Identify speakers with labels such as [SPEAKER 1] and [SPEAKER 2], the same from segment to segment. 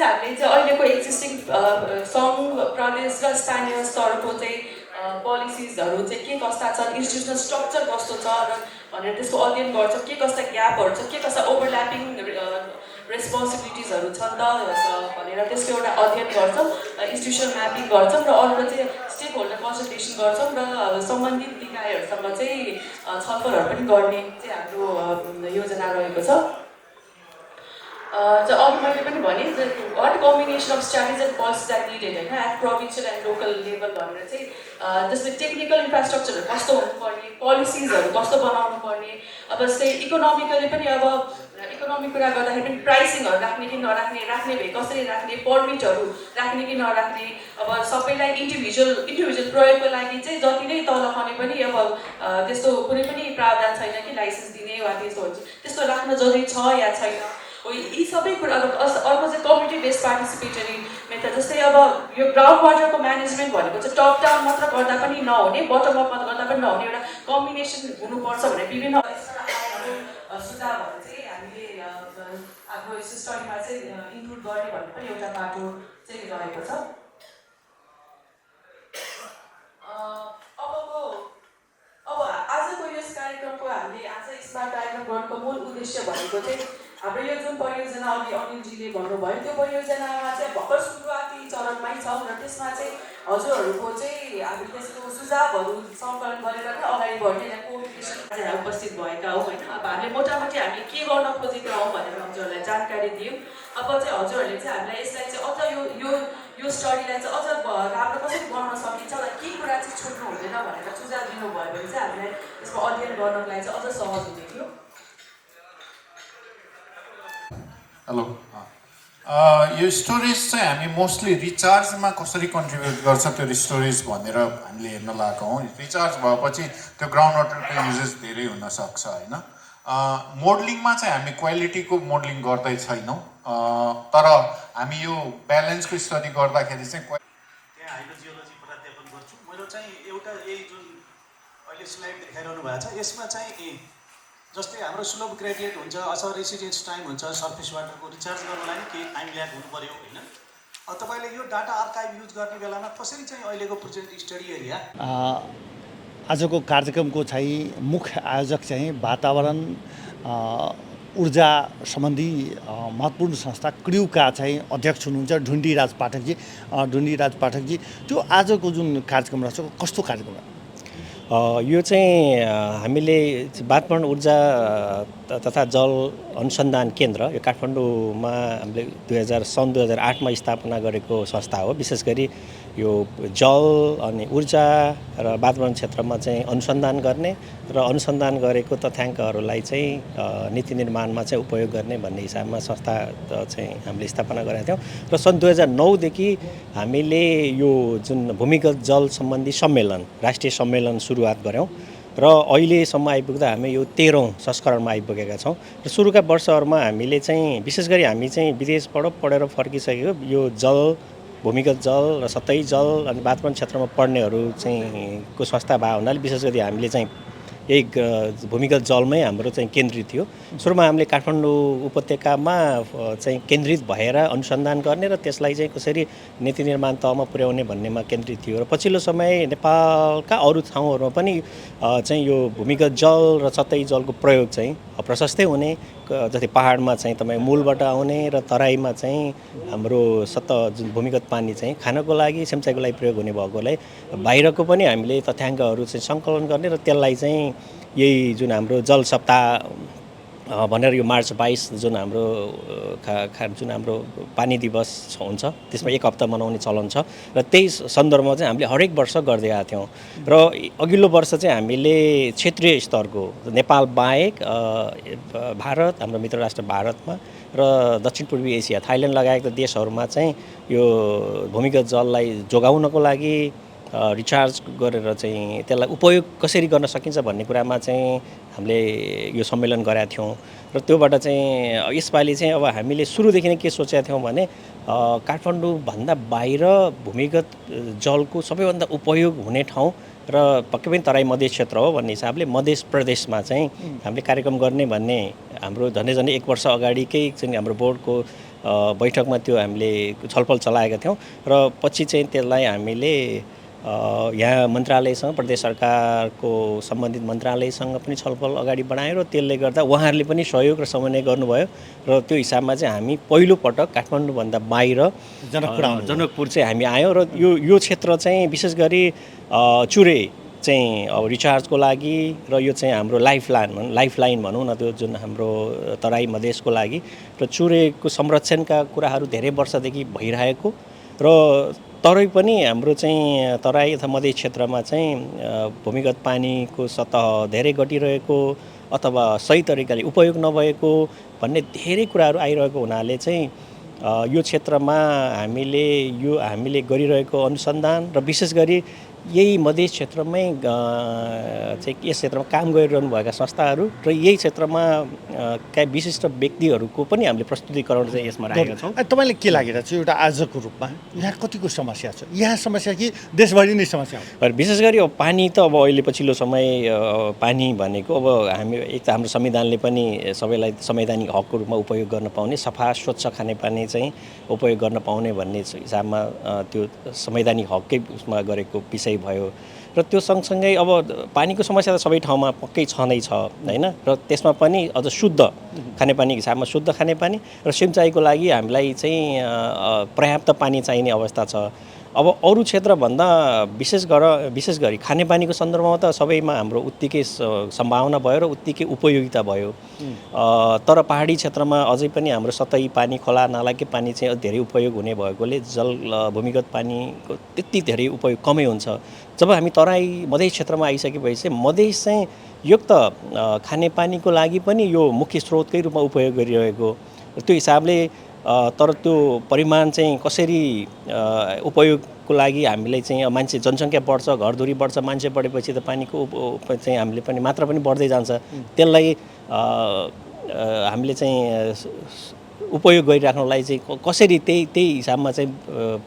[SPEAKER 1] चाहिँ हामीले चाहिँ अहिलेको एक्जिस्टिङ सङ्घ प्रदेश र स्थानीय स्तरको चाहिँ पोलिसिजहरू चाहिँ के कस्ता छन्, इन्स्टिट्युसनल स्ट्रक्चर कस्तो छ र भनेर त्यसको अध्ययन गर्छौँ। के कस्ता ग्यापहरू छ, के कस्ता ओभरल्यापिङ रेस्पोन्सिबिलिटिजहरू छन् त भनेर त्यसको एउटा अध्ययन गर्छौँ, इन्स्टिट्युसनल म्यापिङ गर्छौँ र अरूको चाहिँ स्टेक होल्डर कन्सल्टेसन गर्छौँ र सम्बन्धित निकायहरूसँग चाहिँ छलफलहरू पनि गर्ने चाहिँ हाम्रो योजना रहेको छ। अघि मैले पनि भने what combination of strategy and policies are needed होइन, at provincial and local level भनेर चाहिँ जस्तै टेक्निकल इन्फ्रास्ट्रक्चरहरू कस्तो हुनुपर्ने, पोलिसिजहरू कस्तो बनाउनु पर्ने, अब जस्तै इकोनोमिकली पनि अब इकोनोमिक कुरा गर्दाखेरि पनि प्राइसिङहरू राख्ने कि नराख्ने, राख्ने भए कसरी राख्ने, पर्मिटहरू राख्ने कि नराख्ने, अब सबैलाई इन्डिभिजुअल प्रयोगको लागि चाहिँ जति नै तल खने पनि अब त्यस्तो कुनै पनि प्रावधान छैन कि लाइसेन्स दिने वा त्यस्तो हुन्छ, त्यस्तो राख्न जरुरी छ या छैन हो। यी सबै कुरा अर्को चाहिँ कम्युनिटी बेस्ड पार्टिसिपेटरी मेथड, जस्तै अब यो ग्राउन्ड वाटरको म्यानेजमेन्ट भनेको चाहिँ टप डाउन मात्र गर्दा पनि नहुने, बटम अप मात्र गर्दा पनि नहुने, एउटा कम्बिनेसन हुनुपर्छ भने विभिन्न सुझावहरू चाहिँ हामीले हाम्रो स्टडीमा चाहिँ इन्क्लुड गर्ने भन्ने पनि एउटा बाटो चाहिँ रहेको छ। अब आजको यस कार्यक्रमको हामीले आज स्मार्ट कार्यक्रम गर्नुको मूल उद्देश्य भनेको चाहिँ हाम्रो यो जुन परियोजना अघि अनिलजीले भन्नुभयो त्यो परियोजनामा चाहिँ भर्खर सुरुवाती चरणमै छ र त्यसमा चाहिँ हजुरहरूको चाहिँ हामी त्यसको सुझावहरू सङ्कलन गरेर नै अगाडि बढ्ने कोअर्डिनेसन उपस्थित भएका हौँ होइन। अब हामीले मोटामोटी हामीले के गर्न खोजेका हौँ भनेर हजुरहरूलाई जानकारी दियौँ। अब चाहिँ हजुरहरूले चाहिँ हामीलाई यसलाई चाहिँ अझ यो स्टडीलाई चाहिँ अझ राम्रो कसरी गर्न सकिन्छ र के कुरा चाहिँ छुट्नु हुँदैन भनेर सुझाव दिनुभयो भने चाहिँ हामीलाई यसको अध्ययन गर्नको लागि चाहिँ अझ सहज हुने थियो।
[SPEAKER 2] हेलो, यो स्टोरेज चाहिँ हामी मोस्टली रिचार्जमा कसरी कन्ट्रिब्युट गर्छ त्यो स्टोरेज भनेर हामीले हेर्न लागेको हौँ। रिचार्ज भएपछि त्यो ग्राउन्ड वाटरको युजेस धेरै हुनसक्छ होइन। मोडलिङमा चाहिँ हामी क्वालिटीको मोडलिङ गर्दै छैनौँ, तर हामी यो ब्यालेन्सको स्टडी गर्दाखेरि चाहिँ
[SPEAKER 3] त्यहाँ हाइड्रोजियोलोजी प्राध्यापन गर्छु। मेरो चाहिँ एउटा यही जुन अहिले स्लाइड देखाइरहनु भएको छ यसमा चाहिँ जस्तै हाम्रो स्लोप ग्रेडियन्ट हुन्छ अथवा रेसिडेन्स टाइम हुन्छ, सर्फेस वाटरको रिचार्ज गर्नलाई नि केही टाइम ल्याग हुनु पर्यो होइन। तपाईँले यो डाटा आर्काइभ युज गर्ने बेलामा कसरी चाहिँ अहिलेको प्रेजेन्ट स्टडी एरिया
[SPEAKER 4] आजको कार्यक्रमको चाहिँ मुख्य आयोजक चाहिँ वातावरण ऊर्जा सम्बन्धी महत्त्वपूर्ण संस्था क्र्युका चाहिँ अध्यक्ष हुनुहुन्छ ढुण्डीराज पाठकजी। त्यो आजको जुन कार्यक्रम रहेछ कस्तो कार्यक्रम हो?
[SPEAKER 5] यो चाहिँ हामीले वातावरण ऊर्जा तथा जल अनुसन्धान केन्द्र यो काठमाडौँमा हामीले सन् 2008मा स्थापना गरेको संस्था हो। विशेष गरी यो जल अनि ऊर्जा र वातावरण क्षेत्रमा चाहिँ अनुसन्धान गर्ने र अनुसन्धान गरेको तथ्याङ्कहरूलाई चाहिँ नीति निर्माणमा चाहिँ उपयोग गर्ने भन्ने हिसाबमा संस्था चाहिँ हामीले स्थापना गरेका थियौँ। र सन् 2009देखि हामीले यो जुन भूमिगत जल सम्बन्धी सम्मेलन राष्ट्रिय सम्मेलन सुरुवात गऱ्यौँ र अहिलेसम्म आइपुग्दा हामी यो 13औं संस्करणमा आइपुगेका छौँ। र सुरुका वर्षहरूमा हामीले चाहिँ विशेष गरी हामी चाहिँ विदेशबाट पढेर फर्किसकेको यो जल भूमिगत जल र सतही जल अनि वातावरण क्षेत्रमा पढ्नेहरू चाहिँ को संस्था भए हुनाले विशेष गरी हामीले चाहिँ यही भूमिगत जलमै हाम्रो चाहिँ केन्द्रित थियो। सुरुमा हामीले काठमाडौँ उपत्यकामा चाहिँ केन्द्रित भएर अनुसन्धान गर्ने र त्यसलाई चाहिँ कसरी नीति निर्माण तहमा पुर्याउने भन्नेमा केन्द्रित थियो। र पछिल्लो समय नेपालका अरू ठाउँहरूमा पनि चाहिँ यो भूमिगत जल र सतही जलको प्रयोग चाहिँ प्रशस्तै हुने, जस्तै पहाडमा चाहिँ तपाईँ मूलबाट आउने र तराईमा चाहिँ हाम्रो जुन भूमिगत पानी चाहिँ खानको लागि सिँचाइको लागि प्रयोग हुने भएकोलाई बाहिरको पनि हामीले तथ्याङ्कहरू चाहिँ सङ्कलन गर्ने र त्यसलाई चाहिँ यही जुन हाम्रो जल सप्ताह भनेर यो मार्च 22 जुन हाम्रो जुन हाम्रो पानी दिवस हुन्छ त्यसमा एक हप्ता मनाउने चलन छ र त्यही सन्दर्भमा चाहिँ हामीले हरेक वर्ष गर्दै आएका थियौँ। र अघिल्लो वर्ष चाहिँ हामीले क्षेत्रीय स्तरको नेपाल बाहेक भारत हाम्रो मित्र राष्ट्र भारतमा र दक्षिण पूर्वी एसिया थाइल्यान्ड लगायतका देशहरूमा चाहिँ यो भूमिगत जललाई जोगाउनको लागि रिचार्ज गरेर चाहिँ त्यसलाई उपयोग कसरी गर्न सकिन्छ भन्ने कुरामा चाहिँ हामीले यो सम्मेलन गरेका थियौँ। र त्योबाट चाहिँ यसपालि चाहिँ अब हामीले सुरुदेखि नै के सोचेका थियौँ भने काठमाडौँभन्दा बाहिर भूमिगत जलको सबैभन्दा उपयोग हुने ठाउँ र पक्कै पनि तराई मधेस क्षेत्र हो भन्ने हिसाबले मध्य प्रदेशमा चाहिँ हामीले कार्यक्रम गर्ने भन्ने हाम्रो झन्डै 1 वर्ष अगाडिकै चाहिँ हाम्रो बोर्डको बैठकमा त्यो हामीले छलफल चलाएका थियौँ र पछि चाहिँ त्यसलाई हामीले यहाँ मन्त्रालयसँग प्रदेश सरकारको सम्बन्धित मन्त्रालयसँग पनि छलफल अगाडि बढायो र त्यसले गर्दा उहाँहरूले पनि सहयोग र समन्वय गर्नुभयो र त्यो हिसाबमा चाहिँ हामी पहिलोपटक काठमाडौँभन्दा बाहिर जनकपुर चाहिँ हामी आयौँ र यो क्षेत्र चाहिँ विशेष गरी चुरे चाहिँ अब रिचार्जको लागि र यो चाहिँ हाम्रो लाइफलाइन भनौँ न त्यो जुन हाम्रो तराई मधेसको लागि र चुरेको संरक्षणका कुराहरू धेरै वर्षदेखि भइरहेको र तरै पनि हाम्रो चाहिँ तराई तथा मधेस क्षेत्रमा चाहिँ भूमिगत पानीको सतह धेरै घटिरहेको अथवा सही तरिकाले उपयोग नभएको भन्ने धेरै कुराहरू आइरहेको हुनाले चाहिँ यो क्षेत्रमा हामीले गरिरहेको अनुसन्धान र विशेष गरी यही मधेस क्षेत्रमै चाहिँ यस क्षेत्रमा काम गरिरहनुभएका संस्थाहरू र यही क्षेत्रमा केही विशिष्ट व्यक्तिहरूको पनि हामीले प्रस्तुतिकरण चाहिँ यसमा राखेका छौँ।
[SPEAKER 4] तपाईँले के लागिरहेको छ एउटा आजको रूपमा यहाँ कतिको समस्या छ, यहाँ समस्या कि देशभरि नै समस्या हो?
[SPEAKER 5] विशेष गरी अब पानी त अब अहिले पछिल्लो समय पानी भनेको अब एक त हाम्रो संविधानले पनि सबैलाई संवैधानिक हकको रूपमा उपयोग गर्न पाउने, सफा स्वच्छ खानेपानी चाहिँ उपयोग गर्न पाउने भन्ने हिसाबमा त्यो संवैधानिक हककै उसमा गरेको विषय भयो र त्यो सँगसँगै अब पानीको समस्या त सबै ठाउँमा पक्कै छँदै छ हैन र त्यसमा पनि अझ शुद्ध खानेपानीको हिसाबमा शुद्ध खानेपानी र सिँचाइको लागि हामीलाई चाहिँ पर्याप्त पानी चाहिने अवस्था छ। अब अरू क्षेत्रभन्दा विशेष गरी खानेपानीको सन्दर्भमा त सबैमा हाम्रो उत्तिकै सम्भावना भयो र उत्तिकै उपयोगिता भयो, तर पहाडी क्षेत्रमा अझै पनि हाम्रो सतही पानी खोला नालाकै पानी चाहिँ धेरै उपयोग हुने भएकोले भूमिगत पानीको त्यति धेरै उपयोग कमै हुन्छ। जब हामी तराई मधेस क्षेत्रमा आइसकेपछि चाहिँ मधेस चाहिँ युक्त खानेपानीको लागि पनि यो मुख्य स्रोतकै रूपमा उपयोग गरिरहेको, त्यो हिसाबले तर त्यो परिमाण चाहिँ कसरी उपयोगको लागि हामीले चाहिँ मान्छे जनसङ्ख्या बढ्छ, घरधुरी बढ्छ, मान्छे बढेपछि त पानीको चाहिँ हामीले पनि मात्रा पनि बढ्दै जान्छ, त्यसलाई हामीले चाहिँ उपयोग गरिराख्नलाई चाहिँ कसरी त्यही हिसाबमा चाहिँ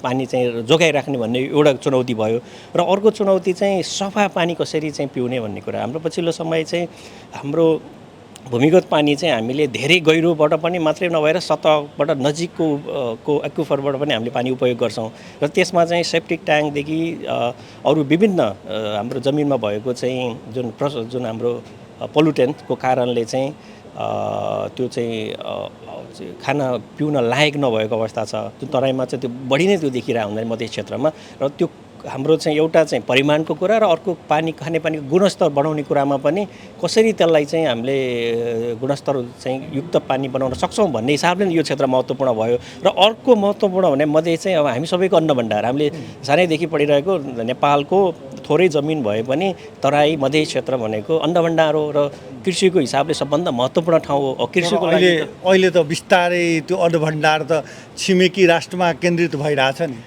[SPEAKER 5] पानी चाहिँ जोगाइराख्ने भन्ने एउटा चुनौती भयो र अर्को चुनौती चाहिँ सफा पानी कसरी चाहिँ पिउने भन्ने कुरा। हाम्रो पछिल्लो समय चाहिँ हाम्रो भूमिगत पानी चाहिँ हामीले धेरै गहिरोबाट पनि मात्रै नभएर सतहबाट नजिकको एक्युफरबाट पनि हामीले पानी उपयोग गर्छौँ र त्यसमा चाहिँ सेप्टिक ट्याङ्कदेखि अरू विभिन्न हाम्रो जमिनमा भएको चाहिँ जुन हाम्रो पोल्युटेन्टको कारणले चाहिँ त्यो चाहिँ खाना पिउन लायक नभएको अवस्था छ। जुन तराईमा चाहिँ त्यो बढी नै त्यो देखिरहेको हुँदैन मधेस क्षेत्रमा र त्यो हाम्रो चाहिँ एउटा चाहिँ परिमाणको कुरा र अर्को खानेपानीको गुणस्तर बढाउने कुरामा पनि कसरी त्यसलाई चाहिँ हामीले गुणस्तर चाहिँ युक्त पानी बनाउन सक्छौँ भन्ने हिसाबले यो क्षेत्र महत्त्वपूर्ण भयो। र अर्को महत्त्वपूर्ण भने मधेस चाहिँ अब हामी सबैको अन्न भण्डार, हामीले सानैदेखि पढिरहेको नेपालको थोरै जमिन भए पनि तराई मधेस क्षेत्र भनेको अन्न भण्डार हो र कृषिको हिसाबले सबभन्दा महत्त्वपूर्ण ठाउँ हो। कृषिको लागि
[SPEAKER 4] अहिले त बिस्तारै त्यो अन्न भण्डार त छिमेकी राष्ट्रमा केन्द्रित भइरहेछ नि।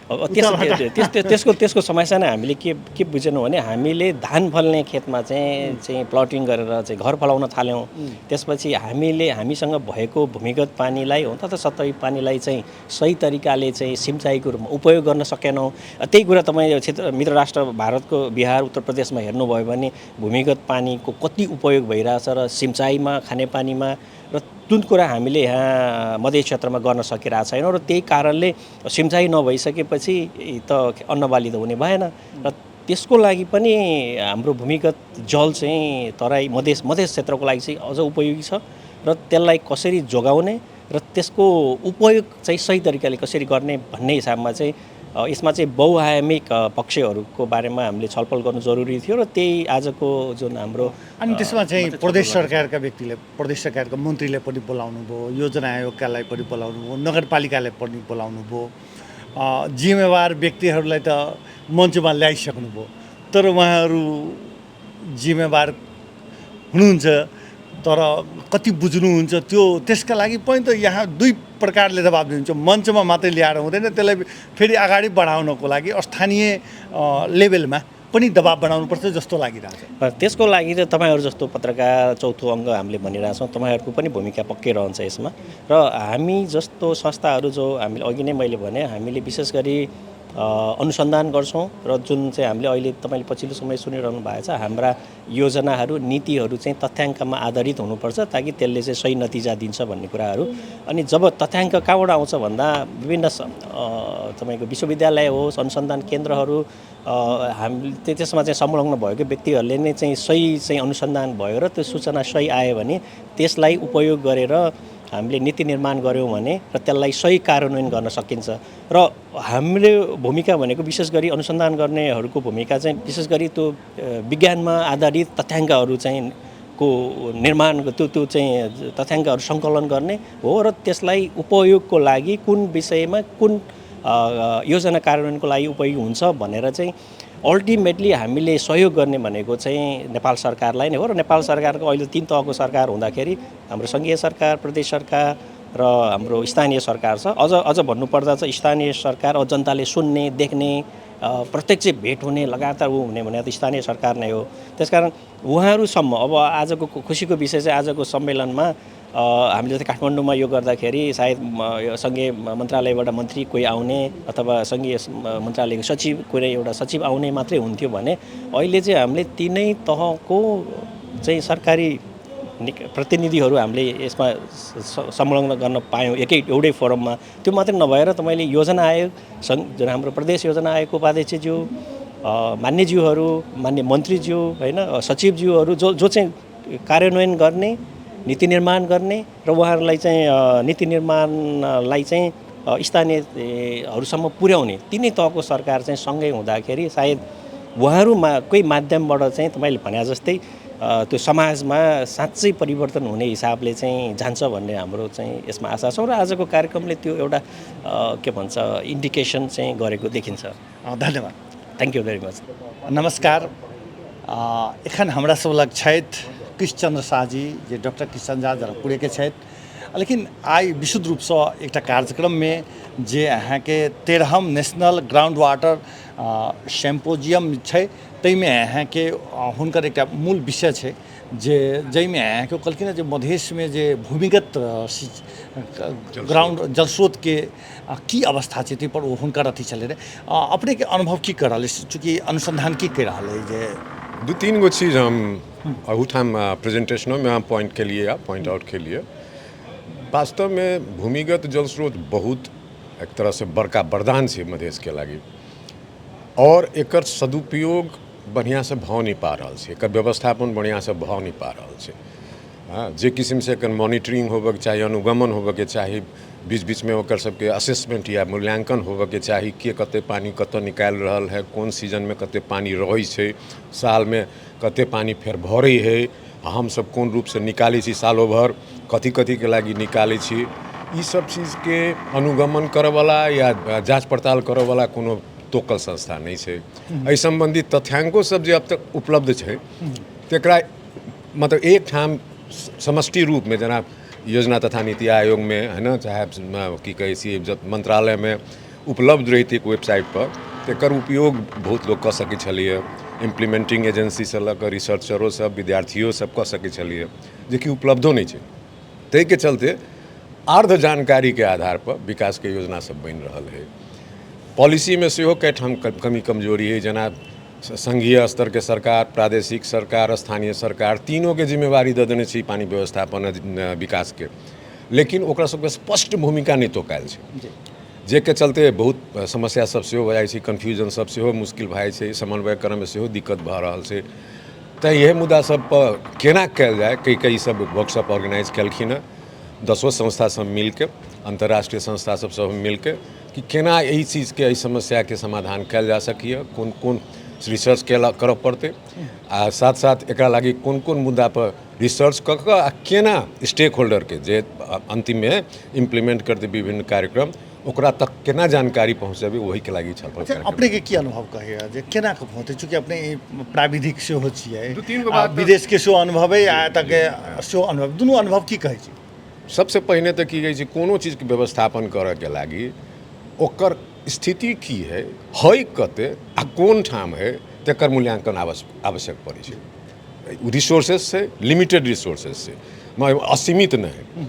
[SPEAKER 5] त्यसको समस्या नै हामीले के बुझेनौँ भने हामीले धान फल्ने खेतमा चाहिँ प्लटिङ गरेर चाहिँ घर फलाउन थाल्यौँ, त्यसपछि हामीसँग भएको भूमिगत पानीलाई हो तथा सतही पानीलाई चाहिँ सही तरिकाले चाहिँ सिँचाइको रूपमा उपयोग गर्न सकेनौँ। त्यही कुरा तपाईँ मित्र राष्ट्र भारतको बिहार उत्तर प्रदेशमा हेर्नुभयो भने भूमिगत पानीको कति उपयोग भइरहेछ र सिँचाइमा खानेपानीमा र जुन कुरा हामीले यहाँ मधेस क्षेत्रमा गर्न सकिरहेको छैनौँ र त्यही कारणले सिँचाइ नभइसकेपछि त अन्नबाली त हुने भएन र त्यसको लागि पनि हाम्रो भूमिगत जल चाहिँ तराई मधेस क्षेत्रको लागि चाहिँ अझ उपयोगी छ र त्यसलाई कसरी जोगाउने र त्यसको उपयोग चाहिँ सही तरिकाले कसरी गर्ने भन्ने हिसाबमा चाहिँ यसमा चाहिँ बहुआयामिक पक्षहरूको बारेमा हामीले छलफल गर्नु जरुरी थियो र त्यही आजको जुन हाम्रो
[SPEAKER 4] अनि त्यसमा चाहिँ प्रदेश सरकारका व्यक्तिले, प्रदेश सरकारका मन्त्रीले पनि बोलाउनु भयो, योजना आयोगकालाई पनि बोलाउनु भयो, नगरपालिकालाई पनि बोलाउनु भयो, जिम्मेवार व्यक्तिहरूलाई त मञ्चमा ल्याइसक्नुभयो, तर उहाँहरू जिम्मेवार हुनुहुन्छ तर कति बुझ्नुहुन्छ त्यसका लागि पनि त यहाँ दुई प्रकारले दबाब दिनुहुन्छ। मञ्चमा मात्रै ल्याएर हुँदैन, त्यसलाई फेरि अगाडि बढाउनको लागि स्थानीय लेभलमा पनि दबाब बनाउनुपर्छ जस्तो लागिरहेछ।
[SPEAKER 5] त्यसको लागि त तपाईँहरू जस्तो पत्रकार चौथो अङ्ग हामीले भनिरहेछौँ, तपाईँहरूको पनि भूमिका पक्कै रहन्छ यसमा। र हामी जस्तो संस्थाहरू जो हामीले अघि नै मैले भने हामीले विशेष गरी अनुसन्धान गर्छौँ र जुन चाहिँ हामीले अहिले तपाईँले पछिल्लो समय सुनिरहनु भएको छ हाम्रा योजनाहरू नीतिहरू चाहिँ तथ्याङ्कमा आधारित हुनुपर्छ ताकि त्यसले चाहिँ सही नतिजा दिन्छ भन्ने कुराहरू। अनि जब तथ्याङ्क कहाँबाट आउँछ भन्दा विभिन्न तपाईँको विश्वविद्यालय होस् अनुसन्धान केन्द्रहरू हामीले त्यसमा चाहिँ संलग्न भएको व्यक्तिहरूले नै चाहिँ सही चाहिँ अनुसन्धान भयो र त्यो सूचना सही आयो भने त्यसलाई उपयोग गरेर हामीले नीति निर्माण गऱ्यौँ भने र त्यसलाई सही कार्यान्वयन गर्न सकिन्छ। र हाम्रो भूमिका भनेको विशेष गरी अनुसन्धान गर्नेहरूको भूमिका चाहिँ विशेष गरी त्यो विज्ञानमा आधारित तथ्याङ्कहरू चाहिँ को निर्माण त्यो चाहिँ तथ्याङ्कहरू सङ्कलन गर्ने हो र त्यसलाई उपयोगको लागि कुन विषयमा कुन योजना कार्यान्वयनको लागि उपयोगी हुन्छ भनेर चाहिँ अल्टिमेटली हामीले सहयोग गर्ने भनेको चाहिँ नेपाल सरकारलाई नै हो। र नेपाल सरकारको अहिले 3 तहको सरकार हुँदाखेरि हाम्रो सङ्घीय सरकार, प्रदेश सरकार र हाम्रो स्थानीय सरकार छ। अझ भन्नुपर्दा चाहिँ स्थानीय सरकार अब जनताले सुन्ने देख्ने प्रत्यक्ष भेट हुने लगातार हुने भने त स्थानीय सरकार नै हो। त्यसकारण उहाँहरूसम्म अब आजको खुसीको विषय चाहिँ आजको सम्मेलनमा हामीले जस्तै काठमाडौँमा यो गर्दाखेरि सायद सङ्घीय मन्त्रालयबाट मन्त्री कोही आउने अथवा सङ्घीय मन्त्रालयको सचिव कुनै एउटा सचिव आउने मात्रै हुन्थ्यो भने अहिले चाहिँ हामीले 3 तहको चाहिँ सरकारी प्रतिनिधिहरू हामीले यसमा संलग्न गर्न पायौँ एउटै फोरममा। त्यो मात्रै नभएर तपाईँले योजना आयोग जुन हाम्रो प्रदेश योजना आयोगको उपाध्यक्षज्यू मान्यज्यूहरू मान्य मन्त्रीज्यू होइन सचिवज्यूहरू जो चाहिँ कार्यान्वयन गर्ने नीति निर्माण गर्ने र उहाँहरूलाई चाहिँ नीति निर्माणलाई चाहिँ स्थानीयहरूसम्म पुर्याउने 3 तहको सरकार चाहिँ सँगै हुँदाखेरि सायद उहाँहरूमा कोही माध्यमबाट चाहिँ तपाईँले भने जस्तै त्यो समाजमा साँच्चै परिवर्तन हुने हिसाबले चाहिँ जान्छ भन्ने हाम्रो चाहिँ यसमा आशा छ र आजको कार्यक्रमले त्यो एउटा के भन्छ इन्डिकेसन चाहिँ गरेको देखिन्छ।
[SPEAKER 4] धन्यवाद।
[SPEAKER 5] Thank you very much.
[SPEAKER 4] नमस्कार। एखन हमरा सब लग छथि कृष्णचंद्र शाह जी जे डॉक्टर कृष्णचंद्र शाह जनकपुरे के छथि। लेकिन आइ विशुद्ध रूप से एक कार्यक्रम में जे अहाँ के 13वीं नेशनल ग्राउंड वाटर सिम्पोजियम है तैमे अहाँ के हुनकर एक मूल विषय है जे जैमे अहाँ के कहलखिन जे मधेश में जे भूमिगत ग्राउंड जलस्रोत के की अवस्था है पर हुनकर अथी चले रहे अपने के अनुभव की कर रहा चूँकि अनुसंधान की कर रहा है जे
[SPEAKER 6] 2-3 गो चीज़ हम उठाम प्रेजेंटेशनों में हम पॉइंट आउट के लिए वास्तव में भूमिगत जल स्रोत बहुत एक तरह से बड़का वरदान है मधेश के लगी और एकर सदुपयोग बढ़िया से भाव नहीं पा रहा है, एकर व्यवस्थापन बढ़िया से भाव नहीं पा रहा है। हाँ जे किस्म से एकर मॉनिटरिंग होबे के चाहिए अनुगमन होबे के चाहिए बीच बीच में ओकर सबके असेसमेंट या मूल्यांकन होबे के चाहिए के कते पानी कतऽ निकाल रहल है कौन सीजन में कते पानी रहे छै साल में कते पानी फेर भरे है हम सब कौन रूप से निकाली छी सालों भर कथी कथी के लागी निकाली छी ई सब चीज़ के अनुगमन करे वाला या जांच पड़ताल करे वाला कोनो तोकल संस्था नहीं है। एहि संबंधी तथ्यांको सब जे अब तक उपलब्ध है तेकरा मतलब एक ठाम समष्टि रूप में जना योजना तथा नीति आयोग में है ना चाहे की कहे सी मंत्रालय में उपलब्ध रही थी वेबसाइट पर तेकर उपयोग बहुत लोग कर सके छलिए इम्प्लीमेंटिंग एजेंसी से लग रिसर्चरों सब विद्यार्थियों सब कर सके छलिए जेकि उपलब्धो नहीं है। तै के चलते अर्ध जानकारी के आधार पर विकास के योजना सब बन रहा है। पॉलिसी में से कईठाम कमी कमजोरी है जना संघीय स्तर के सरकार प्रादेशिक सरकार स्थानीय सरकार तीनों के जिम्मेवारी दे देने छी पानी व्यवस्थापन विकास के लेकिन ओकरा सबके स्पष्ट भूमिका नहीं तोकायल छै जे के चलते बहुत समस्या सब सेहो भऽ जाइ छै कन्फ्यूजन सब सेहो मुश्किल भऽ जाइ छै समन्वय करय में सेहो दिक्कत भऽ रहल छै। तऽ यह मुद्दा सब पर केना कयल जाय कई सब वर्कशॉप ऑर्गेनाइज केलखिन हँ 10 संस्था सब मिलके अंतर्राष्ट्रीय संस्था सब मिलके कि केना यही चीज़ के समस्या के समाधान कयल जा सकिए कौन कौन रिसर्च करऽ पड़ते आ साथ साथ एकरा लागी कौन कौन मुद्दा पर रिसर्च कऽ कऽ आ केना स्टेक होल्डर के जे अंतिम में इम्प्लीमेंट करते विभिन्न कार्यक्रम ओकरा तक केना जानकारी पहुँचेबे वही के लागी छलफल
[SPEAKER 4] अच्छा अपने के की अनुभव कहिए जे केना के पहुँचे चूँकि अपने प्राविधिक सेहो छियै विदेश के सेहो अनुभव है आ तक सेहो अनुभव दुनू अनुभव की कहै छी।
[SPEAKER 6] सबसे पहिने तऽ की कहै छै कोनो चीज के व्यवस्थापन करऽ के लागी ओकर स्थिति की है कते आ कोन ठाम है तेकर मूल्यांकन आवश्यक पड़े छै। रिसोर्सेस से लिमिटेड रिसोर्सेस से असीमित नहीं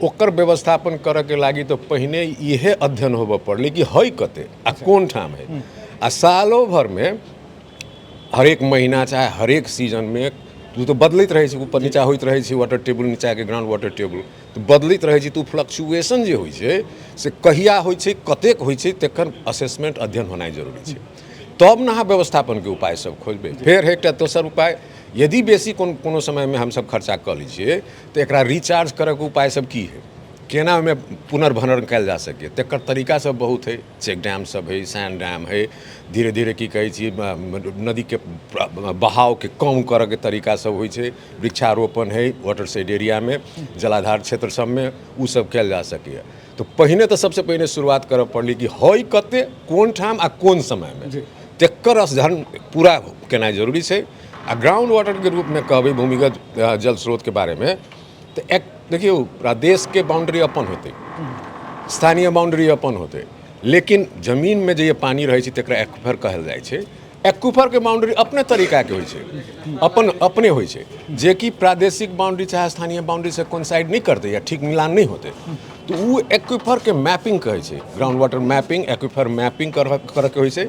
[SPEAKER 6] ओकर व्यवस्थापन करे के लागी तो पहिने इहे अध्ययन होबऽ पड़लै कि है कते आ कोन ठाम है आ सालों भर में हरेक महीना चाहे हरेक सीजन में तू तो बदलैत रहै छै, ऊपर नीचा होइत रहै छै वाटर टेबल, नीचा के ग्राउंड वाटर टेबल तो बदलैत रहै छै, तो फ्लक्चुएशन जे होइ छै से कहिया होइ छै, कतेक होइ छै, तेकर असेसमेंट अध्ययन होनाइ जरूरी छै। तब ना व्यवस्थापन के उपाय सब खोजबै। फेर एकटा दोसर उपाय, यदि बेसी कोनो समय में हम सब खर्चा कऽ लै छियै तो एकरा रिचार्ज करे के उपाय सब की है, केना में पुनर्भरण कयल जा सके, तेकर तरीका सब बहुत है। चेक डैम सब है, सैंड डैम है, धीरे धीरे की कहै छी नदी के बहाव के कम करे के तरीका सब होइ छै, वृक्षारोपण है वाटर साइड एरिया में, जलाधार क्षेत्र सब में उ सब कयल जा सके। तो पहिने तो सबसे पहिने शुरुआत करऽ पड़लै कि है कते, कोन ठाम आ कोन समय में, तेकर अध्ययन पूरा केनाइ जरूरी छै। आ ग्राउंड वाटर के रूप में कहबै भूमिगत जल स्रोत के बारे में तो एक देखियो देश के बाउंड्री अपन होते, स्थानीय बाउंड्री अपन होते, लेकिन जमीन में जे पानी रहे छै तकरा एक्विफर कहल जाइ छै। एक्विफर के बाउंड्री अपने तरीका के होइ छै, अपने होइ छै, जे कि प्रादेशिक बाउंड्री चाहे स्थानीय बाउंड्री से कोइंसाइड नहीं करते या ठीक मिलान नहीं होते। तो वो एक्विफर के मैपिंग कहै छै, ground water mapping, aquifer mapping करे के होइ छै,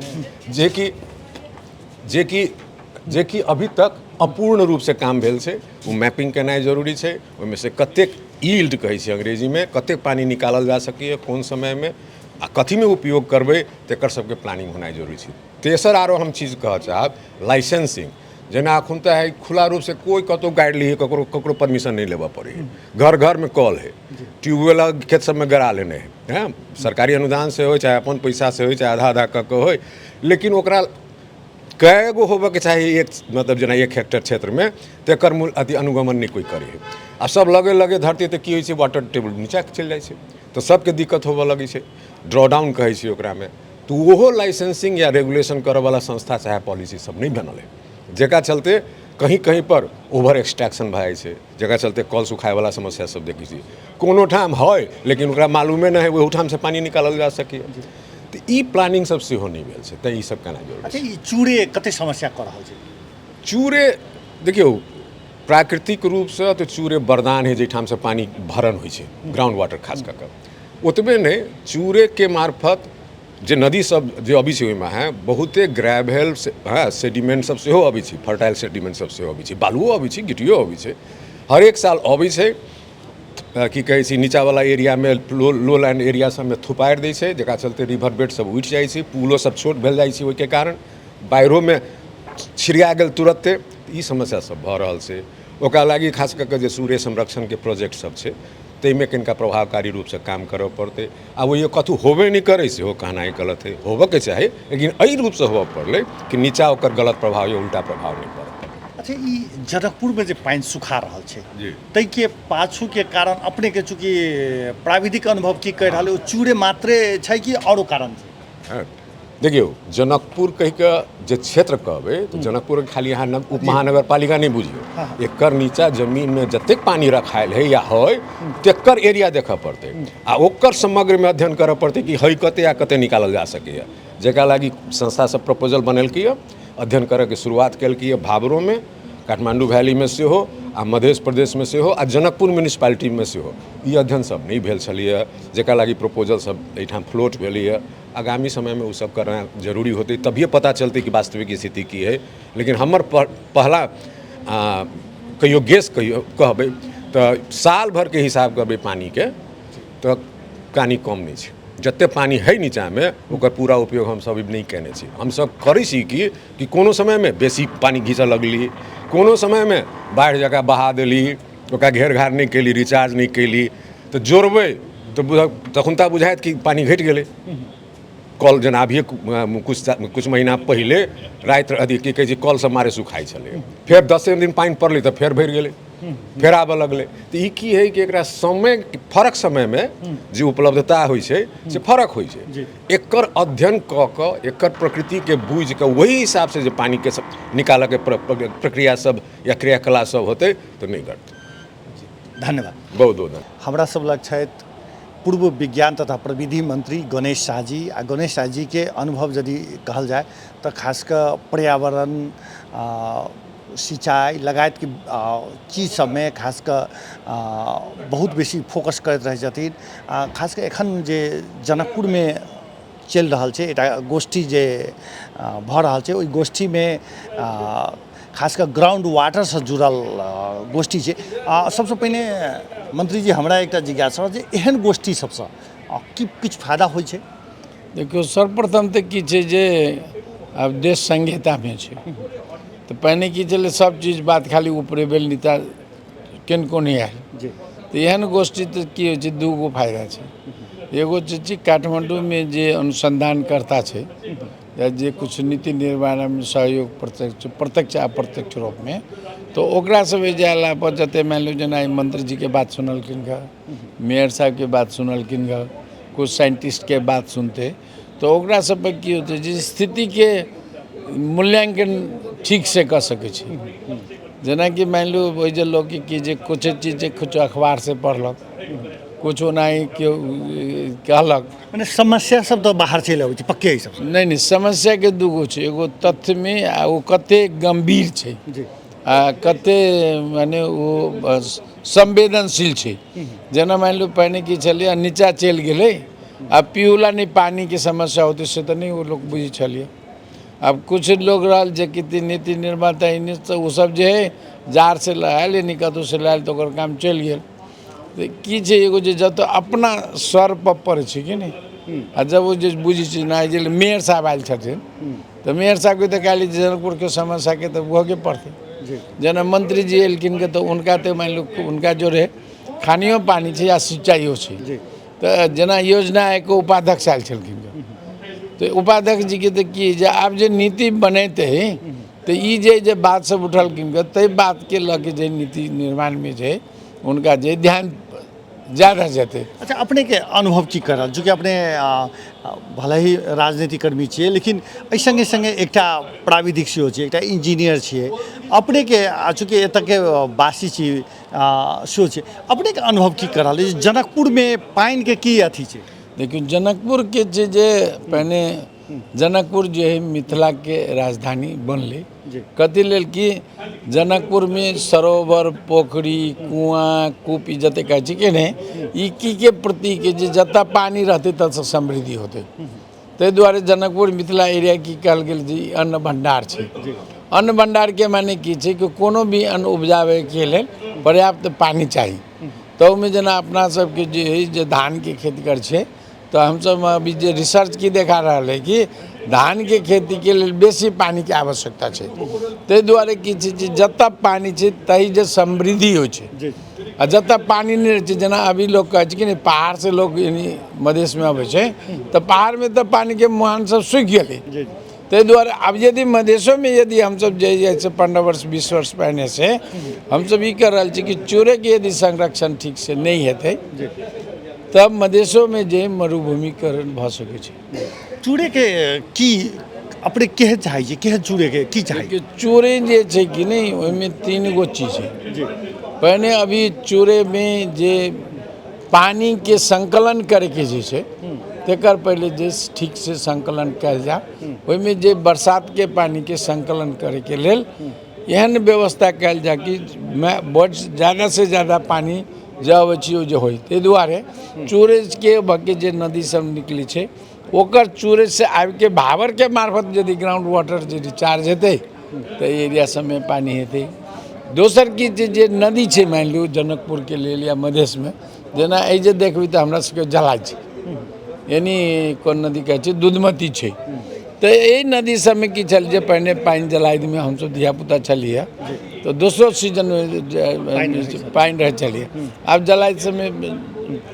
[SPEAKER 6] जे कि अभी तक अपूर्ण रूप से काम भेल छै। वो मैपिंग केनाइ जरूरी छै, ओहिमे से कतेक यील्ड कहै छै अंग्रेजी में, कतेक पानी निकालल जा सकैए कोन समय में आ कथी में उपयोग करबै, तेकर सबके प्लानिंग होनाइ जरूरी छै। तेसर आरो हम चीज कहऽ चाहब, लाइसेंसिंग। जेना एखन तऽ है खुला रूप से कोई कतौ गाड़ि ली, ककरो परमिशन नहीं लेबऽ पड़ै है, घर घर में कॉल है, ट्यूबवेल खेत सब में गड़ा लेने है, सरकारी अनुदान से हो चाहे अपन पैसा से हो चाहे आधा आधा कऽ के हो, लेकिन ओकरा कए गो होबऽ के चाही, एक मतलब जेना 1 हेक्टेयर क्षेत्र में, तेकर मूल अति अनुगमन नहीं कोई करे है। आ सब लगे लगे धरती तो की होइ छै, वाटर टेबल नीचा चलि जाइ छै, तो सबके दिक्कत होबऽ लगे छै, ड्रॉडाउन कहै छै ओकरा में। तो ओहो लाइसेंसिंग या रेगुलेशन करे वाला संस्था चाहे पॉलिसी सब नहीं बनल है, जेकरा चलते कहीं कहीं पर ओवर एक्सट्रैक्शन भए जाइ छै, जेकरा चलते कल सुखाए वाला समस्या सब देखै छी। कोनो ठाम है लेकिन ओकरा मालूमे नहीं है ओहू ठाम से पानी निकालल जा सके, तो ई प्लानिंग सब सेहो नहीं भेल छै, तऽ ई सब केना जरूरी।
[SPEAKER 4] अच्छा, ई चूड़े कते समस्या कऽ रहल छै?
[SPEAKER 6] चूड़े देखियो प्राकृतिक रूप से तो चूड़े वरदान है, जैठाम से पानी भरण होइ छै, ग्राउंड वाटर खास कऽ कऽ। ओतबे नहीं, चूड़े के मार्फत जे नदी सब जे अबै छै ओहिमे है बहुते ग्रेवल सेडिमेंट सब सेहो अबै छै, फर्टाइल सेडिमेंट सब सेहो अबै छै, बालुओ अबै छै, गिट्टियो अबै छै, हरेक साल अबै छै। की कहै छै नीचा वाला एरिया में लो लैंड एरिया सब में थुपारि दै छै, जेकरा चलते रिवर बेड सब उठि जाइ छै, पुलो सब छोट भेल जाइ छै, ओहिके कारण बाढ़िओ में छिड़िया गेल तुरंते। ई समस्या सब भऽ रहल छै। ओकरा लागी खास कऽ के जे सूर्य संरक्षण के प्रोजेक्ट सब छै, ताहिमे कनिका प्रभावकारी रूप से काम करऽ पड़तै। आ वो ये कतहु होबे नहीं करे से हो कहना ही गलत है, होबऽ के चाही, लेकिन एहि रूप से होबऽ पड़लै कि नीचा ओकर गलत प्रभाव या उल्टा प्रभाव नहीं पड़त।
[SPEAKER 4] अच्छा, ई जनकपुर में जे पानी सुखा रहल छै,
[SPEAKER 6] जी,
[SPEAKER 4] तै के पाछू के कारण अपने के चूँकि प्राविधिक अनुभव की कहि रहल है, ओ चूड़े मात्रे छै कि औरो कारण छै?
[SPEAKER 6] देखियो जनकपुर कहि के जे क्षेत्र कहबै तो जनकपुर खाली यहाँ उप महानगर पालिका नहीं बुझियो, एकर नीचा जमीन में जतेक पानी रखायल है या है तेकर एरिया देखऽ पड़तै, आ ओकर समग्र में अध्ययन करऽ पड़तै कि है कते या कते निकालल जा सकैए। जेकरा लागी संस्था सब प्रपोजल बनेलकै, अध्ययन करे के शुरुआत केलकै भाबरो में, काठमांडू वैली में सेहो, आ मध्य प्रदेश में सेहो, आ जनकपुर म्यूनिसिपैलिटी में सेहो। ई अध्ययन सब नहीं भेल छलैए, जेकरा लागी प्रपोजल सब एहिठाम फ्लोट भेलैए। आगामी समय में वो सब करना जरूरी होते, तभिए पता चलते कि वास्तविक स्थिति की है। लेकिन हमर पहला कहियो गेस कहियो कहबै तो साल भर के हिसाब करबै पानी के तो कहानी कम नहीं छै। जते पानी है नीचा में ओकर पूरा उपयोग हम सब नहीं केने छी। हम सब करै छी कि कोनो समय में बेसी पानी घींचऽ लगली, कोनो समय में बाढ़ जगह बहा देली, ओकरा घेर घार नहीं केली, रिचार्ज नहीं केली, तो जोड़बै तो तखुनता बुझाइत कि पानी घटि गेलै। कल जेना अभी कुछ महीना पहले राति अथी की कहै छै कल सब मारे सुखाइ छलै, फेर 10 दिन पानी पड़लै तो फेर भरि गेलै, फेर आबऽ लगलै। तो ई की है कि एकरा समय फरक समय में जे उपलब्धता होइ छै से फरक होइ छै। एकर अध्ययन कऽ कऽ एकर प्रकृति के बुझि कऽ वही हिसाब से जे पानी के सब निकालऽ के प्रक्रिया सब या क्रियाकलाप सब होतै तो नहीं करतै।
[SPEAKER 4] धन्यवाद,
[SPEAKER 6] बहुत बहुत धन्यवाद।
[SPEAKER 4] हमरा सब लग छथि पूर्व विज्ञान तथा प्रविधि मंत्री गणेश शाह जी। आ गणेश शाह जी के अनुभव यदि कहल जाए तो खास कर पर्यावरण सिंचाई लगायत के चीज सब में खास कर बहुत बेसी फोकस करैत रहै छथिन। खास कर एखन जे जनकपुर में चल रहल छै एकटा गोष्ठी जे भऽ रहल छै, ओहि गोष्ठी में खासकर ग्राउंड वाटर से जुड़ल गोष्ठी छै। सबसे पहिने मंत्री जी हमरा एकटा जिज्ञासा जे एहन गोष्ठी सबसे की किछु फायदा होइ छै?
[SPEAKER 7] देखियो सर्वप्रथम तऽ की छै जे आब देश संहिता में छै, तो पहिने की छलै सब चीज बात खाली ऊपरे बेल नीचा किनको नहीं आयल। तो एहन गोष्ठी तो की होइ छै, दू गो फायदा छै। एगो चीज छै काठमांडू में जे अनुसंधानकर्ता छै या जे कुछ नीति निर्माण में सहयोग प्रत्यक्ष अप्रत्यक्ष रूप में, तो ओकरा सब जाला पर जते मान लो जेना मंत्री जी के बात सुनलखिन ग, मेयर साहब के बात सुनलखिन ग, कुछ साइंटिस्ट के बात सुनते, तो ओकरा सब पर की होते जे स्थिति के मूल्यांकन ठीक से कर सके छी। जेना कि मान लो वही जे लोग की जे कुछ चीज कुछ अखबार से पढ़लक, कुछ नहीं क्यों कहलक,
[SPEAKER 4] माने समस्या सब तो बाहर चलि आबै छै पक्के ई सब।
[SPEAKER 7] नहीं समस्या के दूगो छै, एगो तथ्य में आ वो कते गंभीर छै, आ कते माने वो संवेदनशील छै। जेना मान लो पहिने की छलिए नीचा चलि गेलै, आ पिउला नहीं पानी के समस्या होती से तो नहीं वो लोग बुझी छलिए। अब कुछ लोग रहल जे कि नीति निर्माता इन्हीं तो वो सब जे है जार से लायल या निकतू से लायल तो ओकर काम चल गेल। तो की छै एगो जे जब तो अपना स्वर पर पड़े छै कि नहीं, आ जब वो जे बुझी छै ना जे मेयर साहब आयल छथिन, तो मेयर साहब के तो कहली जनकपुर के समस्या के तो भोगे पड़ते। जना मंत्री जी एलखिन के तो उनका तो मान लो उनका जो रहे खानियो पानी छै या सिंचाइयो छै, तो जना योजना आयोग उपाध्यक्ष आयल छलखिन, तो उपाध्यक्ष जी के तो की जे आब जे नीति बनेते तो ई जे बात सब उठलखिन के तै बात के लगे जे नीति निर्माण में जे उनका जे ध्यान ज़्यादा जाते।
[SPEAKER 4] अच्छा, अपने के अनुभव की करल चूँकि अपने भले ही राजनीतिक कर्मी छिए, लेकिन एहि संगे संगे एकटा प्राविधिक सेहो छिए, एकटा इंजीनियर छिए, अपने के चूँकि एतऽ के वासी छी सेहो छिए, अपने के अनुभव की करल जनकपुर में पानि के की अथी छै?
[SPEAKER 7] देखियो जनकपुर के जे पहले जनकपुर जो है मिथिला के राजधानी बनले, कथी लेल कि जनकपुर में सरोवर पोखरी कुआं कूपी जते कहै छै कि नहीं, ई की के प्रतीक है जे जतऽ पानी रहते ततऽ समृद्धि होते। ताहि दुआरे जनकपुर मिथिला एरिया की कहल गेल जे अन्न भंडार छै। अन्न भंडार के माने की छै कि कोनो भी अन्न उपजावे के लेल पर्याप्त पानी चाहिए। तो में जना अपना सबके जे है जे धान के खेती कर छै, तो हम सब अभी जे रिसर्च की देखा रहा है कि धान के खेती के लिए बेसी पानी के आवश्यकता है। ताहि दुआरे की जतऽ पानी है तही जे समृद्धि हो, आ जतऽ पानी नहीं रहे, जना अभी लोग कहे कि नहीं पहाड़ से लोग मधेश में आवे छै, तो पहाड़ में तो पानी के मुहान सब सूख गए। ताहि दुआरे अब यदि मधेशों में यदि हम सब जैसे 15 वर्ष 20 वर्ष पहले से हम सब ये कर रहे कि चूरे के यदि संरक्षण ठीक से नहीं हेतै तब मधेशों में जे मरुभूमिकरण भ सकै छै।
[SPEAKER 4] चूड़े के की अपने केह चाहे छै, केह चूड़े के की चाहे?
[SPEAKER 7] चूरे जे छै कि नहीं ओहिमे 3 गो चीज है। पहले अभी चूरे में जे पानी के संकलन करे के जे छै तेकर पहले जे ठीक से संकलन कल जाए, ओहिमे जे बरसात के पानी के संकलन करे के लेल एहन व्यवस्था कल जाए कि ज़्यादा से ज़्यादा पानी जब जे हो। ताहि दुआरे चूरेज के भके जे नदी सब निकली छै ओकर चूरे से आबि के भावर के मार्फत यदि ग्राउंड वाटर जे रिचार्ज हेतै तो एरिया सब में पानी हेतै। दोसर की जे नदी छै मान लियो जनकपुर के लेल या मधेश में, जेना एहि जे देखबै तो हमरा सबके जलाइ छै, यानी कोन नदी कहै छै दूधमती छै। तो यही नदी सब में की छल जे पहिने पानि जलाइद में हम सब धियापुता छलिए तो दोसरो सीजन में पानि रहे छलिए, आब जलाइद सब में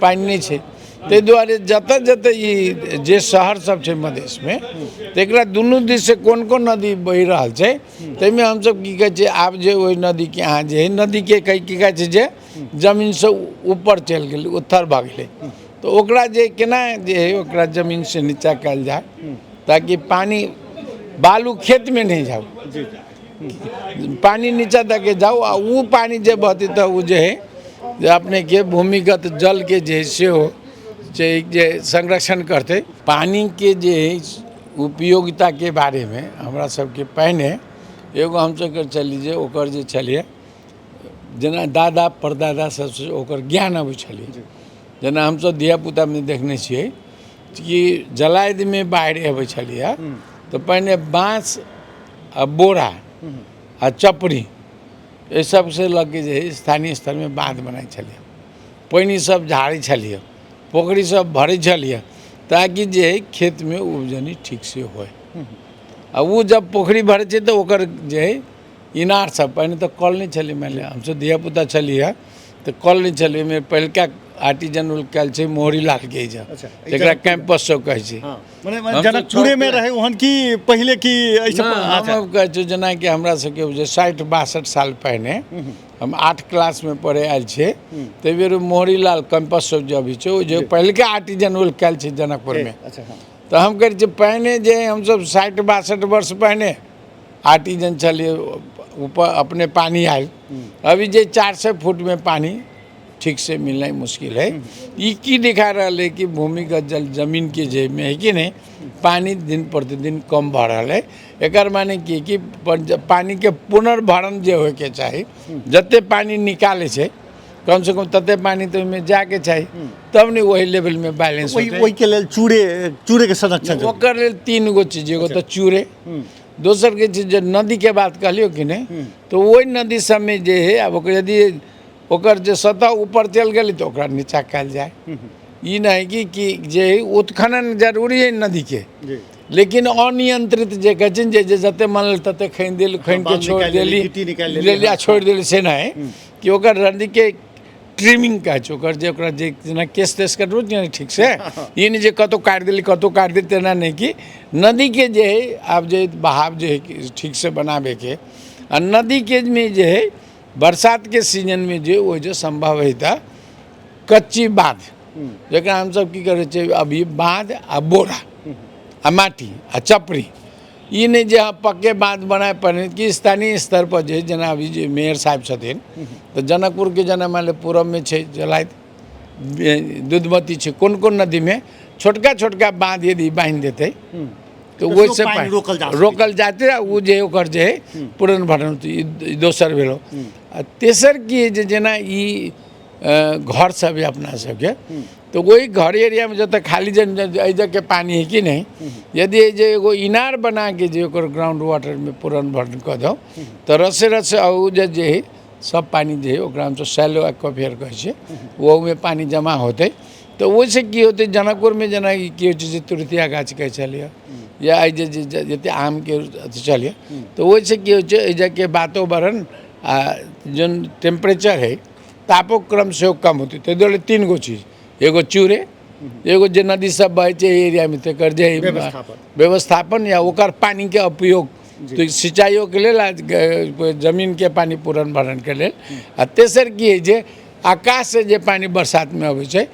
[SPEAKER 7] पानि नहीं छै। ताहि दुआरे जतऽ जतऽ ई जे शहर सब छै मधेश में तो एकरा दुनू दिस से कोन कोन नदी बहि रहल छै, ताहिमे हमसब की कहै छै आब जे ओहि नदी के अहाँ जे नदी के की कहै छै जे जमीन से ऊपर चलि गेलै उत्तर भऽ गेलै, तो ओकरा जे केना जे है ओकरा जमीन से नीचा कयल जाए ताकि पानी बालू खेत में नहीं जाओ, पानी नीचा तक जाओ, आ वो पानी जे बहती तो वो जे है जे अपने के भूमिगत जल के जे से हो जे संरक्षण करते। पानी के जे उपयोगिता के बारे में हमरा सबके पहले एगो हमसब चलिए ओकर जे छलिए जेना दादा परदादा सबसे ओकर ज्ञान अबै छलिए जेना हमसब धियापुतामे देखने छियै कि जलाइदमे बाढ़ि अबै छलिए तऽ पहिने बाँस आ बोरा आ चपड़ी एहि सबसे लऽ के जे स्थानीय स्तरमे बाँध बनाइ छलिए पानि सब झाड़ै छलिए पोखरि सब भरै छलिए ताकि जे खेतमे उपजनी ठीक से होय आ वो जब पोखरि भरै छै तऽ ओकर जे इनार सब पहिने तऽ कल नहीं छलै मानि लिअ हमसब धियापुता छलिए तऽ कल नहीं छलै ओहिमे पहिलका आर्टिजन कयल छै मोहरी लाल के जकरा कैंपस सब कहै छै
[SPEAKER 4] मने जनकपुरे में रहे ओहन की पहले की ऐसे
[SPEAKER 7] हम कहै छै जेना कि हमरा सबके जे 60-62 साल पहिने हम 8 क्लास में पढ़े आयल छियै ताहि बेर मोहरी लाल कैंपस सब जो अभी छै ओ जे पहिलका आर्टिजन कयल छै जनकपुर में तऽ हम कहै छियै पहिने जे हमसब 60-62 वर्ष पहिने आर्टिजन चलिए ऊपर अपने पानी आयल अभी जे 400 फुट में पानी ठीक से मिलना मुश्किल है ये की दिखा रहा है कि भूमिगत जल जमीन के जेब में है कि नहीं पानी दिन प्रतिदिन कम बढ़ रहा है एक माने कि पानी के पुनर्भरण जो हो के चाहिए जते पानी निकाले से कम से कम तते पानी तो में जाके चाहिए तब नहीं वही लेवल में बैलेंस
[SPEAKER 4] वही के लेल चूड़े के संरक्षण
[SPEAKER 7] ओकर लेल 3 गो चीज एगो तो चूड़े दोसर के चीज नदी के बात कहलियो कि नहीं तो वही नदी सब में जे है अब यदि ओकर जे सतह ऊपर चल गई तो ओकरा नीचा कल जाए ये नहीं कि जे उत्खनन जरूरी है नदी के लेकिन अनियंत्रित जे कहन जे जते मन तते खन के छोड़ देली छोड़ देली से नहीं कि ओकर नदी के ट्रिमिंग का ओकर जे ओकरा जे जेना केस तेस कटबो नहीं ठीक से ये नहीं जे कतो काट देली कतो काट दी तेना नहीं कि नदी के जे है आप जे बहाव जे है ठीक से बनावे के और नदी के में जे है बरसात के सीजन में जो वो जो संभव है था कच्ची बाँध जरा हम सब की करे छे अभी बाँध आ बोरा आ माटी आ चपड़ी ये नहीं जो पक्के बाँध बनाए पड़े कि स्थानीय स्तर पर जो जना अभी जो मेयर साहब छथिन तो जनकपुर के जना मान पूरब में छे जलाइत दूधमती छे कौन नदी में छोटका छोटका बाँध यदि बांध देते तो वैसे रोकल जाते वो जे ओकर जे पुनर्भरण दोसर भेलो तेसर की जेना ई घर सब अपना सबके तो वही घर एरिया में जब खाली जन के पानी है कि नहीं यदि एगो इनार बना के जो ग्राउंड वाटर में पुनर्भरण कर दो तो रसे रसे जे है सब पानी जे है सैलो एक्वाफियर कहे वो में पानी जमा होते तो वैसे की होते जनकपुर में जना की हो तुरतिया गाछ कहे चलिए या जते आम के चलिए तो वैसे की हो के वातावरण जो टेम्परेचर है तापक्रम से कम होती तो 3 गो चीज एगो चूरे एगो जे नदी सब बहे एरिया में तक व्यवस्थापन या ओकर पानी के उपयोग तो सिंचाइयों के लिए जमीन के पानी पुनर्भरण के लिए आ तेसर की है जे आकाश से जे पानी बरसात में अबै छै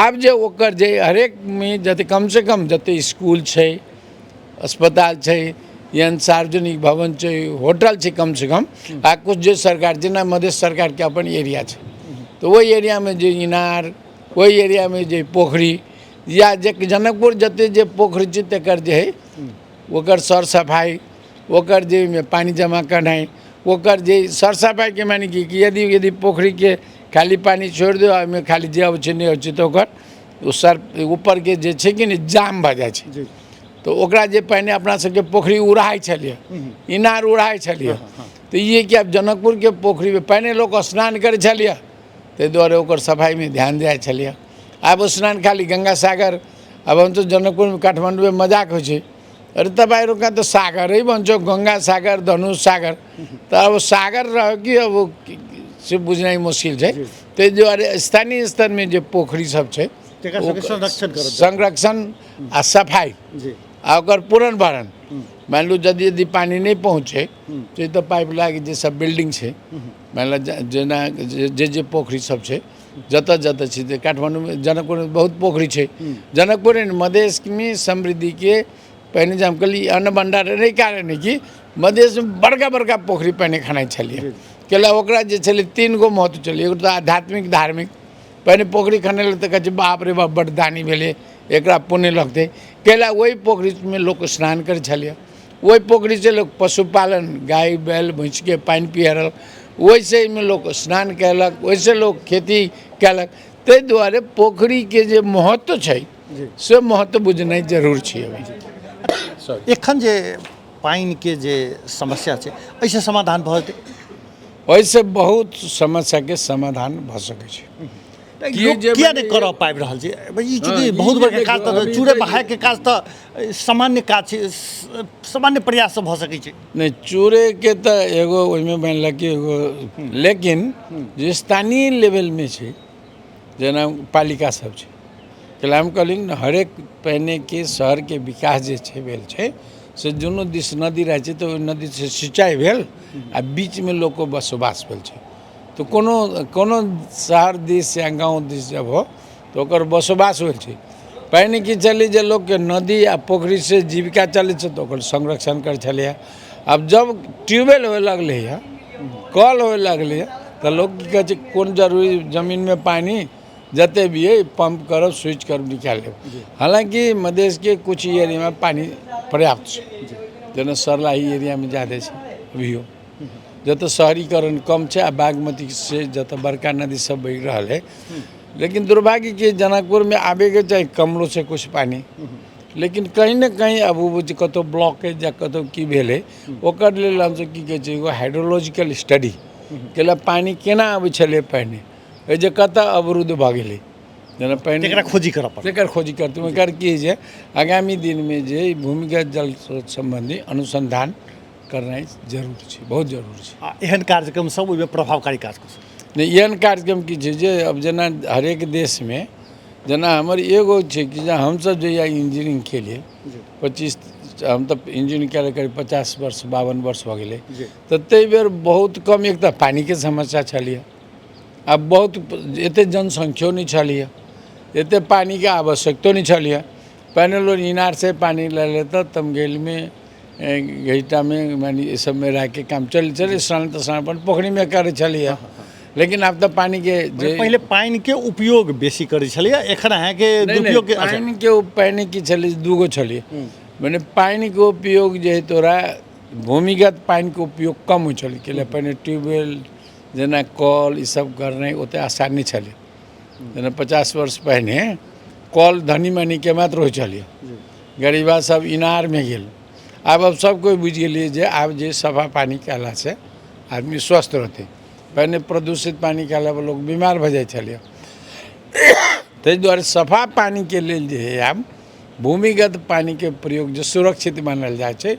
[SPEAKER 7] आब जे ओकर जे हरेक में जते कम से कम जते स्कूल छै अस्पताल छै या सार्वजनिक भवन छै होटल छै कम से कम आ कुछ जो सरकार जेना मध्य सरकार के अपन एरिया छै तो वही एरिया में जे इनार वही एरिया में जे पोखरी या जे जनकपुर जते जे पोखरी छै तकर जे है ओकर सर सफाई ओकर जे में पानी जमा करनाई ओकर जे सर सफाई के माने कि यदि पोखरी के खाली पानी छोड़ दो में खाली जे अब नहीं हो तो ओकर सर ऊपर के जे छै कि नहीं जाम भ जाए छै तो ओकरा जे पहिने अपना सबके पोखरी उड़ाई छलिए इनार उड़ाई छलिए तो ये कि अब जनकपुर के पोखरी में पहिने लोग स्नान करे छलिए ते द्वारे ओकर सफाई में ध्यान दिया छलिए अब स्नान खाली गंगा सागर अब हम तो जनकपुर में काठमांडू में मजाक हो छै अरे तपाईँ रोका तो सागर ही भन्छौ गंगा सागर धनुष सागर तो अब सागर रह कि अब से बुझनाइ मुश्किल है ते द्वारे स्थानीय स्तर में जो पोखरी सब है संरक्षण आ सफाई आ पुनर्भरण मान लो यदि पानी नहीं पहुँचे तो पाइप लागे जे सब बिल्डिंग है मान लो जेना जे पोखरी सब है जत जत काठमांडू में जनकपुर में बहुत पोखरी है जनकपुर मधेश में समृद्धि के पहले जब हम कहली अन्न भंडार नहीं कारण है कि मधेश में बड़का बड़का पोखरी पहले खाना छलिए केला ओकरा जे छले 3 गो महत्व छलिए एगो तो आध्यात्मिक धार्मिक पहले पोखरी खने तो कहे बाप रे बाप बड़ दानी भेले एकरा पुण्य लगते केला वही पोखरी में लोग स्नान करे छलिए वही पोखरी से लोग पशुपालन गाय बैल भैंस के पानी पियारल, वैसे में लोग स्नान कयलक, वैसे लोग खेती कयलक। ताहि दुआरे पोखरी के जे महत्व छै से महत्व बुझनाइ जरूर छै अभी।
[SPEAKER 4] एखन जे पानि के जे समस्या छै एहिसँ समाधान भऽ जेतै?
[SPEAKER 7] वैसे बहुत समस्या के समाधान भऽ सकै छै।
[SPEAKER 4] लोक किया नहीं कर पाबि रहल छै? ई चूँकि बहुत बड़का काज तऽ चूड़े बहायके काज तऽ सामान्य काज छै, सामान्य प्रयास भऽ सकै छै।
[SPEAKER 7] नहीं चूड़े के तो एगो ओहिमे मानल कि एगो, लेकिन जे स्थानीय लेवल में छै जेना पालिका सब छै, कैला हम कहली न हरेक पहिने के शहर के विकास जे छै भेल छै से दुनू दिस नदी रहै छै तऽ ओहि नदी से सिंचाई भेल आ बीच में लोग को बसोबास भेल छै। तो कोनो शहर दिस या गाँव दिस जब हो तो ओकर बसोबास होइ छै। पहिने की चली जे लोग के नदी आ पोखरी से जीविका चलै छै तो ओकर संरक्षण कर छलै। अब जब ट्यूबवेल होए लगलै है, कल होए लगलै है, तो लोग की कहै छै कोन जरूरी जमीन में पानी जते भी है पंप करब स्विच करब निकाल लेब। हालांकि मधेश के कुछ एरिया में पानी पर्याप्त छै, जेना सरलाही एरिया में ज़्यादा छै अभियो, जतऽ शहरीकरण कम छै आ बागमती से जतऽ बड़का नदी सब बहि रहल है। लेकिन दुर्भाग्य के जनकपुर में आबे के चाही कमलो से कुछ पानी, लेकिन कहीं न कहीं अब वो कतौ ब्लॉकेज या कतौ की भेलै ओकर लेल हमसब की कहै छै एगो हाइड्रोलॉजिकल स्टडी केला पानी केना आबै छलै पहिने, ए जे कतऽ अवरुद्ध भऽ गेलै, जेना पहिने
[SPEAKER 4] एकरा खोजी करऽ पड़त।
[SPEAKER 7] एकर खोजी करतै। एकर की जे आगामी दिन में जे भूमिगत जल स्रोत संबंधी अनुसंधान करनाइ जरूरी छै, बहुत जरूरी छै।
[SPEAKER 4] एहन कार्यक्रम सब ओहिमे प्रभावकारी काज कऽ सकैत।
[SPEAKER 7] नहीं एहन कार्यक्रम की छै जे अब जेना हरेक देश में जेना हमर एगो छै कि हमसब जे इंजीनियरिंग केलिए 25 हम तऽ इंजीनियरिंग कयले करीब 50 वर्ष 52 वर्ष भऽ गेलै, तऽ ताहि बेर बहुत कम एक तऽ पानी के समस्या छलिए, अब बहुत एते जनसंख्यो नहीं छलिए, एते पानी के आवश्यकतो नहीं छलिए। पहिने लोग इनार से पानी ले लेता तमगेल में घैटा में मानी ये सब में रह के काम चले स्नान तस्नान अपन पोखरी में करे छलिए। लेकिन अब तो पानी के
[SPEAKER 4] पहले पानी के उपयोग बेसी करै छलिए, एखन अहाँके दुरुपयोग के
[SPEAKER 7] पानी के पानी की छलै दूगो छलिए। मैंने पानी के उपयोग जे तोरा भूमिगत पानी के उपयोग कम हो छलै, कैले पहिने ट्यूबवेल जेना कल ई सब करनाइ ओते आसान नहीं छलै। जेना 50 वर्ष पहले कल धनी मनी के मात्र हो छलिए, गरीबा सब इनार में गेल। अब सब कोई बुझ गेलिए जे आब जे सफा पानी कयला से आदमी स्वस्थ रहते। पहले प्रदूषित पानी कयला पर लोग बीमार भऽ जाइ छलिए। ताहि दुआरे सफा पानी के लेल जे है आब भूमिगत पानी के प्रयोग जो सुरक्षित मानल जाइ छै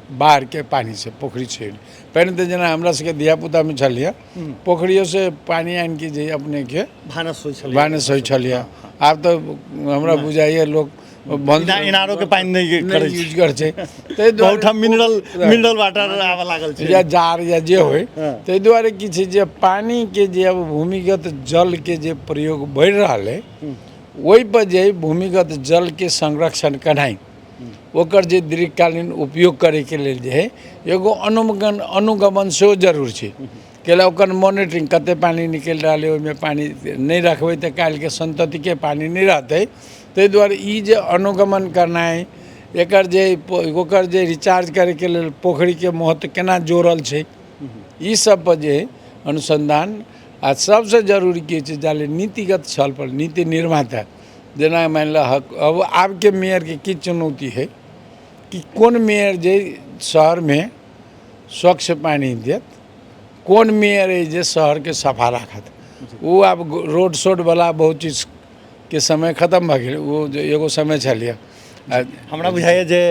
[SPEAKER 7] बाहर के पानी से, पोखरी से। पहले तो जेना हमरा सबके धियापुता में छलिए पोखरियों से पानी आनि के जे अपने के
[SPEAKER 4] भानस
[SPEAKER 7] होइ छलिए। आब तो हमरा बुझाइए लोग
[SPEAKER 4] इनारो के पानी नहीं करै
[SPEAKER 7] यूज कर छै,
[SPEAKER 4] बहुत हम मिनरल वाटर आबऽ लागल छै
[SPEAKER 7] या जार या जे होय। ताहि दुआरे की छै जे पानी के जे अब भूमिगत जल के जे प्रयोग बढ़ि रहल है ओहि पर जे भूमिगत जल के संरक्षण करनाइ ओकर जे दीर्घकालीन उपयोग करे के लेल जे है एगो अनुगमन सेहो जरूर छै। कैला ओकर मॉनिटरिंग कते पानी निकल रहा है ओहिमे पानी नहीं रखबै तऽ काल्हि के संतति के पानी नहीं रहतै। ताहि दुआरे ई जे अनुगमन करनाइ एकर जे ओकर जे रिचार्ज करे के लेल पोखरी के महत्व केना जोड़ल छै ई सब पर जे अनुसंधान आ सबसे जरूरी की छै जाले नीतिगत छल पर नीति निर्माता जेना मान लो अब आब के मेयर के की चुनौती है कि कौन मेयर जे शहर में स्वच्छ पानी देत, कौन मेयर है जे शहर के सफा राखत। वो अब रोड शोड वाला बहुत चीज के समय खत्म भऽ गेल, वो एगो समय छलिए।
[SPEAKER 4] हमरा बुझाइए जे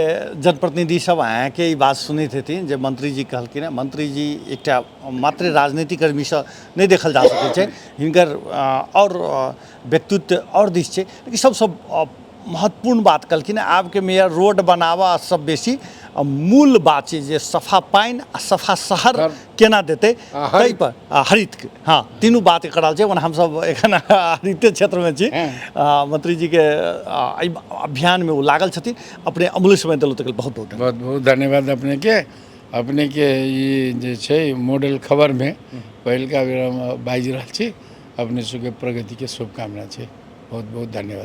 [SPEAKER 4] जनप्रतिनिधि सब अहाँके ई बात सुनैत हेथिन जे मंत्री जी कहलखिन है, मंत्री जी एकटा मात्र राजनीतिक कर्मी से नहीं देखल जा सकै छै, हिनकर और व्यक्तित्व और दिस छै। लेकिन सबसँ महत्वपूर्ण बात कहलखिन आब के मेयर रोड बनावा सब बेसी मूल बात छै जे सफा पानी आ सफा शहर केना देते ताहि पर हरित के हाँ तीनू बात करल छै। हम सब एखन हरित क्षेत्र में छी, मंत्री जी के अभियान में वो लागल छथिन, अपने अमूल्य समय देलहुँ तक बहुत बहुत
[SPEAKER 7] धन्यवाद अपने के ई जे छै मॉडल खबर में पहिलका बेर हम बाजि रहल छी। अपने सबके प्रगति के शुभकामना छै, बहुत बहुत धन्यवाद।